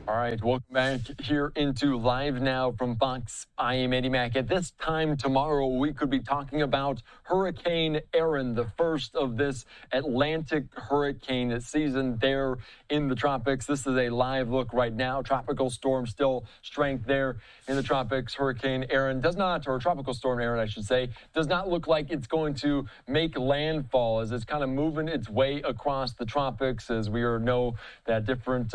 All right, welcome back here into Live Now from Fox. I am Eddie Mack. At this time tomorrow, we could be talking about Hurricane Erin, the first of this Atlantic hurricane season there in the tropics. This is a live look right now. Tropical storm still strength there in the tropics. Hurricane Erin does not, or Tropical Storm Erin, I should say, does not look like it's going to make landfall as it's kind of moving its way across the tropics, as we know that different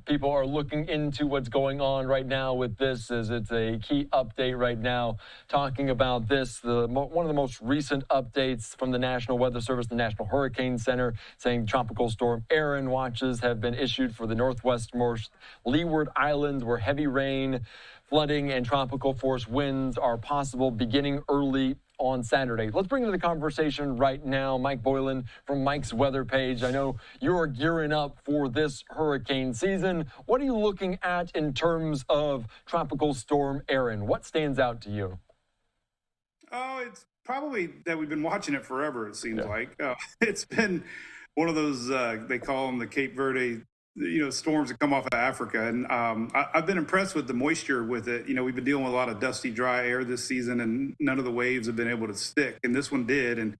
people are looking into what's going on right now with this, as it's a key update right now talking about this. One of the most recent updates from the National Weather Service, the National Hurricane Center, saying Tropical Storm Erin watches have been issued for the northwestmost Leeward Islands, where heavy rain, flooding, and tropical force winds are possible beginning early on Saturday. Let's bring into the conversation right now Mike Boylan from Mike's weather page. I know you're gearing up for this hurricane season. What are you looking at in terms of Tropical Storm Erin? What stands out to you? Oh, it's probably that we've been watching it forever, it seems like. It's been one of those, they call them the Cape Verde, storms that come off of Africa. And I've been impressed with the moisture with it. We've been dealing with a lot of dusty, dry air this season, and none of the waves have been able to stick. And this one did. And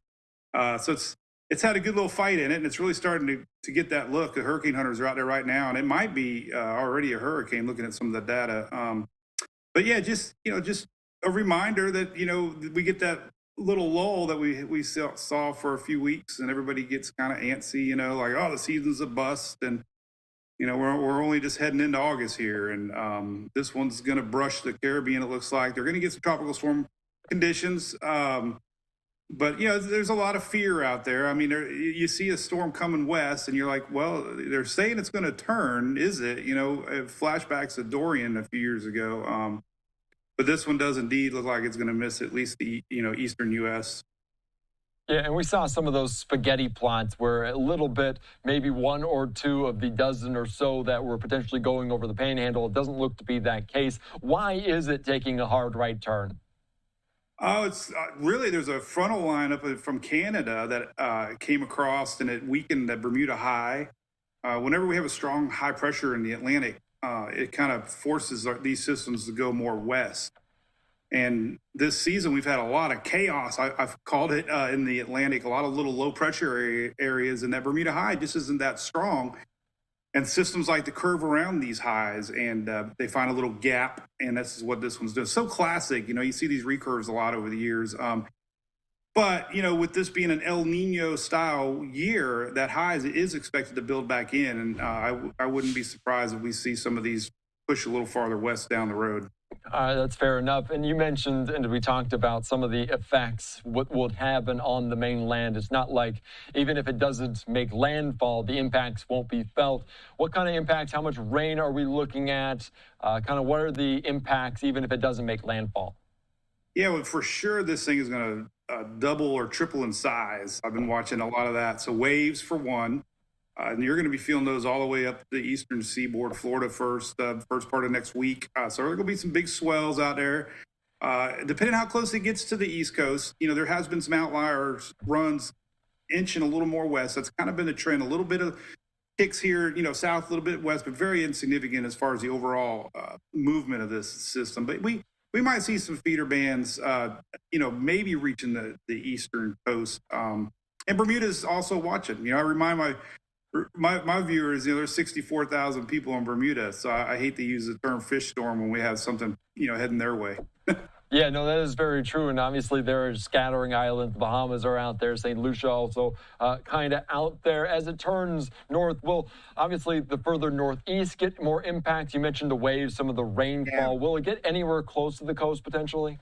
so it's had a good little fight in it, and it's really starting to get that look. The hurricane hunters are out there right now, and it might be already a hurricane looking at some of the data. But yeah, just a reminder that, we get that little lull that we saw for a few weeks, and everybody gets kind of antsy, like, oh, the season's a bust. And we're only just heading into August here, and this one's going to brush the Caribbean. It looks like they're going to get some tropical storm conditions, but there's a lot of fear out there. I mean, you see a storm coming west, and you're like, well, they're saying it's going to turn. Is it? Flashbacks to Dorian a few years ago, but this one does indeed look like it's going to miss at least the eastern U.S. Yeah, and we saw some of those spaghetti plots where a little bit, maybe one or two of the dozen or so that were potentially going over the panhandle. It doesn't look to be that case. Why is it taking a hard right turn? Oh, it's really, there's a frontal line up from Canada that came across, and it weakened the Bermuda high. Whenever we have a strong high pressure in the Atlantic, it kind of forces these systems to go more west. And this season, we've had a lot of chaos. I've called it in the Atlantic, a lot of little low pressure areas, and that Bermuda high just isn't that strong. And systems like to curve around these highs, and they find a little gap, and this is what this one's doing. So classic, you see these recurves a lot over the years. But, with this being an El Nino style year, that highs is expected to build back in. And I wouldn't be surprised if we see some of these push a little farther west down the road. That's fair enough. And you mentioned, and we talked about some of the effects, what would happen on the mainland. It's not like even if it doesn't make landfall, the impacts won't be felt. What kind of impacts, how much rain are we looking at? Kind of what are the impacts even if it doesn't make landfall? Yeah, well, for sure this thing is going to double or triple in size. I've been watching a lot of that. So waves for one. And you're going to be feeling those all the way up the eastern seaboard, Florida first part of next week. So there are going to be some big swells out there. Depending on how close it gets to the East Coast, there has been some outliers, runs inching a little more west. That's kind of been the trend. A little bit of kicks here, south, a little bit west, but very insignificant as far as the overall movement of this system. But we might see some feeder bands, maybe reaching the eastern coast. And Bermuda's also watching. I remind my viewers, there's 64,000 people in Bermuda, so I hate to use the term fish storm when we have something, heading their way. Yeah, no, that is very true. And obviously there are scattering islands. The Bahamas are out there. St. Lucia also kind of out there. As it turns north, will obviously the further northeast get more impact? You mentioned the waves, some of the rainfall. Yeah. Will it get anywhere close to the coast potentially?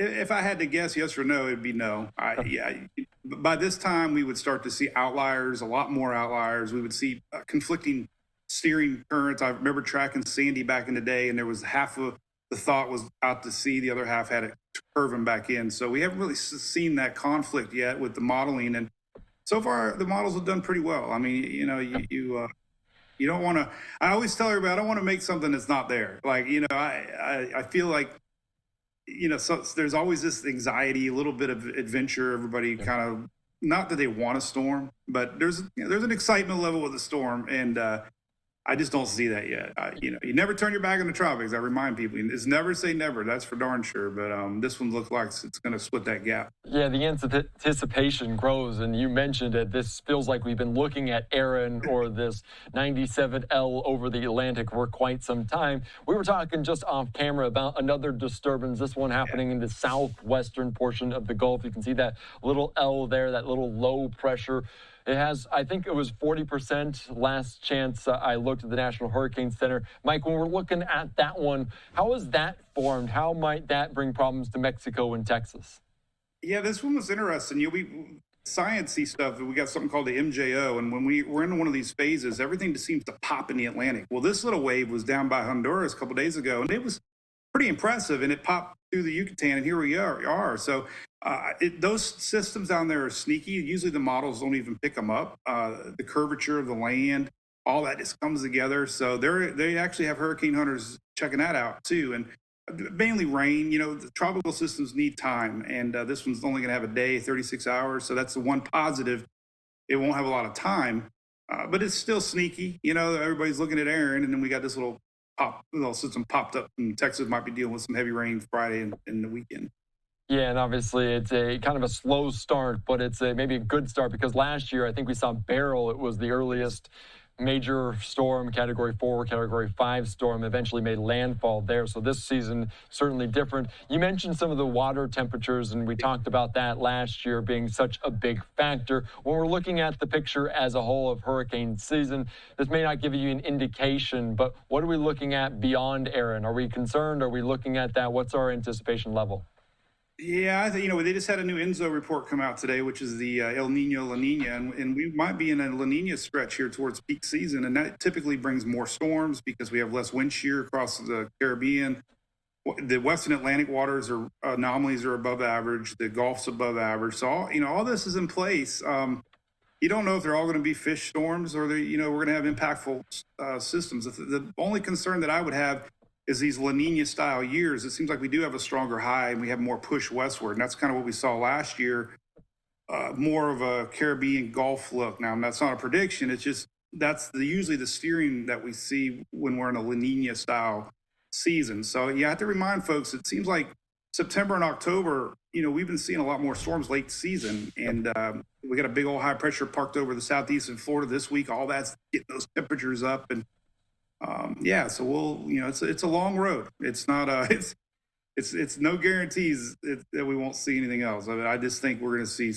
If I had to guess yes or no, it'd be no. By this time, we would start to see outliers, a lot more outliers. We would see conflicting steering currents. I remember tracking Sandy back in the day, and there was half of the thought was out to sea, the other half had it curving back in. So we haven't really seen that conflict yet with the modeling. And so far, the models have done pretty well. I mean, you don't want to. I always tell everybody I don't want to make something that's not there. Like, I feel like. So there's always this anxiety, a little bit of adventure. Everybody kind of, not that they want a storm, but there's an excitement level with the storm. And I just don't see that yet. You never turn your back on the tropics. I remind people, it's never say never. That's for darn sure. But this one looks like it's going to split that gap. Yeah, the anticipation grows, and you mentioned it. This feels like we've been looking at Erin or this 97L over the Atlantic for quite some time. We were talking just off camera about another disturbance, this one happening in the southwestern portion of the Gulf. You can see that little L there, that little low pressure. It has, I think it was 40% last chance I looked at the National Hurricane Center. Mike, when we're looking at that one, how is that formed? How might that bring problems to Mexico and Texas? Yeah, this one was interesting. You'll be sciencey stuff. We got something called the MJO, and when we're in one of these phases, everything just seems to pop in the Atlantic. Well, this little wave was down by Honduras a couple days ago, and it was pretty impressive, and it popped through the Yucatan, and here we are. So those systems down there are sneaky. Usually the models don't even pick them up. The curvature of the land, all that just comes together. So they actually have hurricane hunters checking that out too. And mainly rain. The tropical systems need time, and this one's only going to have a day, 36 hours. So that's the one positive. It won't have a lot of time, but it's still sneaky. Everybody's looking at Erin, and then we got this little system popped up, and Texas might be dealing with some heavy rain Friday and the weekend. Yeah, and obviously it's a kind of a slow start, but it's maybe a good start because last year I think we saw Beryl. It was the earliest major storm, Category 4, Category 5 storm, eventually made landfall there. So this season, certainly different. You mentioned some of the water temperatures, and we talked about that last year being such a big factor. When we're looking at the picture as a whole of hurricane season, this may not give you an indication, but what are we looking at beyond Erin? Are we concerned? Are we looking at that? What's our anticipation level? Yeah, I think, they just had a new ENSO report come out today, which is the El Nino La Nina, and we might be in a La Nina stretch here towards peak season, and that typically brings more storms because we have less wind shear across the Caribbean. The Western Atlantic waters anomalies are above average. The Gulf's above average. So all this is in place. You don't know if they're all going to be fish storms or we're going to have impactful systems. The only concern that I would have is these La Nina style years. It seems like we do have a stronger high and we have more push westward. And that's kind of what we saw last year, more of a Caribbean Gulf look. Now, that's not a prediction. It's just that's usually the steering that we see when we're in a La Nina style season. So you have to remind folks, it seems like September and October, we've been seeing a lot more storms late season. And we got a big old high pressure parked over the southeast of Florida this week. All that's getting those temperatures up. And so we'll, it's a long road. It's not it's no guarantees that we won't see anything else. I just think we're going to see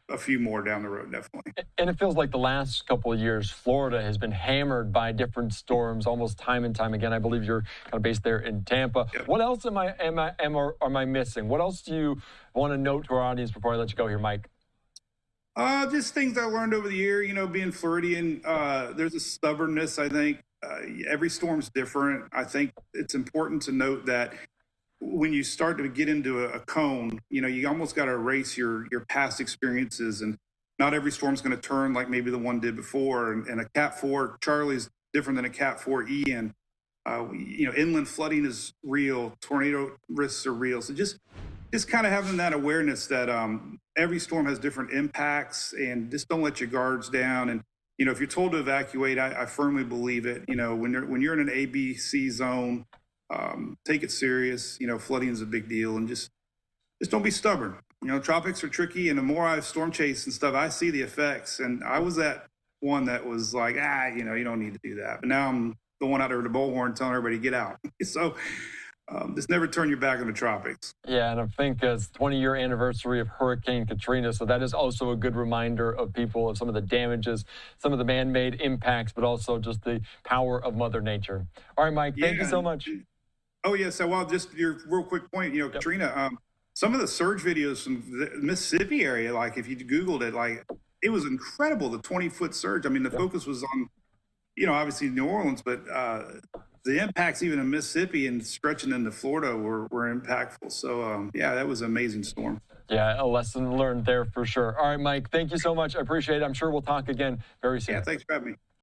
a few more down the road, definitely. And it feels like the last couple of years, Florida has been hammered by different storms almost time and time again. I believe you're kind of based there in Tampa. Yep. What else am I missing? What else do you want to note to our audience before I let you go here, Mike? Just things I learned over the year, being Floridian, there's a stubbornness, I think. Every storm's different. I think it's important to note that when you start to get into a cone, you almost got to erase your past experiences, and not every storm's going to turn like maybe the one did before. And a Cat 4 Charlie's different than a Cat 4 Ian. Inland flooding is real. Tornado risks are real. So just kind of having that awareness that every storm has different impacts, and just don't let your guards down. And if you're told to evacuate, I firmly believe it. When you're in an ABC zone, take it serious. Flooding is a big deal, and just don't be stubborn. Tropics are tricky, and the more I've storm chased and stuff, I see the effects. And I was that one that was like, you don't need to do that. But now I'm the one out there with the bullhorn telling everybody to get out. So just never turn your back on the tropics. Yeah, and I think it's 20-year anniversary of Hurricane Katrina, so that is also a good reminder of people of some of the damages, some of the man-made impacts, but also just the power of Mother Nature. All right, Mike, thank you so much. Oh, yeah, so just your real quick point, yep. Katrina, some of the surge videos from the Mississippi area, like if you Googled it, like it was incredible, the 20-foot surge. I mean, the focus was on, obviously New Orleans, but the impacts even in Mississippi and stretching into Florida were impactful. So, that was an amazing storm. Yeah, a lesson learned there for sure. All right, Mike, thank you so much. I appreciate it. I'm sure we'll talk again very soon. Yeah, thanks for having me.